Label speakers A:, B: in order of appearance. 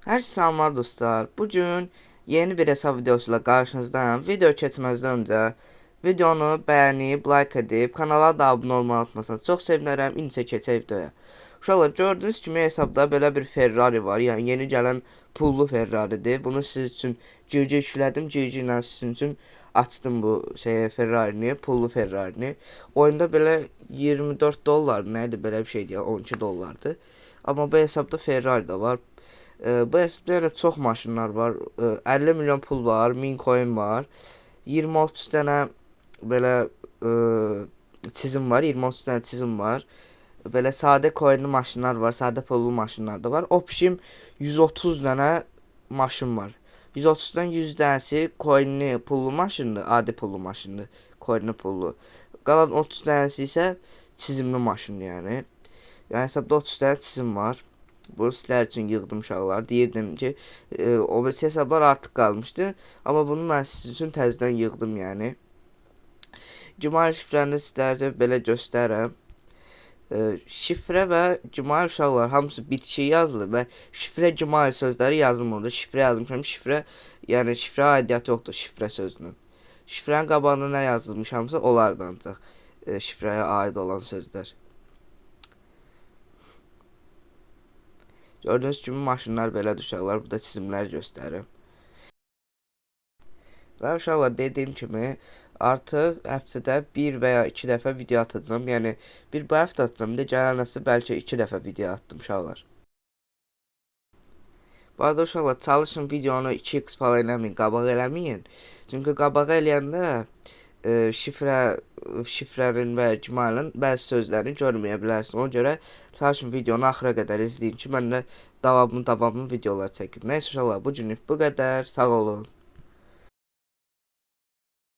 A: Her selamlar dostlar. Bugün yeni bir hesap videosuyla karşınızdayım. Video keçməzdən öncə videonu bəyənib, like edib, kanala da abunə olmayı unutmasanız çox sevinərəm. İndi isə keçək videoya. Uşaqlar, gördüyünüz kimi hesabda belə bir Ferrari var. Yəni yeni gələn pullu Ferrari'dir. Bunu siz üçün GG işlədim. GG ilə sizin üçün açdım bu Ferrari'ni, pullu Ferrari'ni. Oyunda belə 24 dollar nədir belə bir şeydir, 12 dollardır. Amma bu hesabda Ferrari də var. Bu hesabda yəni çox maşınlar var. 50 milyon pul var, 1000 coin var. 20-30 dənə belə çizim var, 20-30 dənə çizim var. Belə sadə coinli maşınlar var, sadə pullu maşınlar da var. Opşim 130 dənə maşın var. 130-dan 100 dənəsi coinli pullu maşındır, adi pullu maşındır, coinli pullu. Qalan 30 dənəsi isə çizimli maşındır yəni. Yəni hesabda 30 dənə çizim var. Bu sizlər üçün yığdım uşaqlar. Deyirdim ki, o birisi hesablar artıq qalmışdı. Amma bunu mən sizin üçün təzədən yığdım yəni. Cumali şifrəni sizlərə belə göstərəm. Şifrə və Cumali uşaqlar hamısı bitişik yazılır və şifrə Cumali sözləri yazılmır. Şifrə yazmışam. Şifrə, yəni şifrə aidiyyatı yoxdur şifrə sözünün. Şifrənin qabağında nə yazılmışamsa onlardan ancaq şifrəyə aid olan sözlər. Gördüyünüz kimi maşınlar belədir uşaqlar. Burada çizimlər göstərim. Və uşaqlar dediyim kimi artıq həftədə 1 və ya 2 dəfə video atacağım. Yəni bir bu həftə atacağım, bir də gələn həftə bəlkə 2 dəfə video attım uşaqlar. Bu arada uşaqlar çalışın videonu 2x falan eləməyin, qabaq eləməyin. Çünki qabaq eləyəndə şifrənin və icmalın bəzi sözlərini görməyə bilərsiniz. Ona görə çalışın videonu axıra qədər izləyin ki, mən də davamlı videolar çəkim. Nəysə uşaqlar, bugünlük bu qədər. Sağ olun.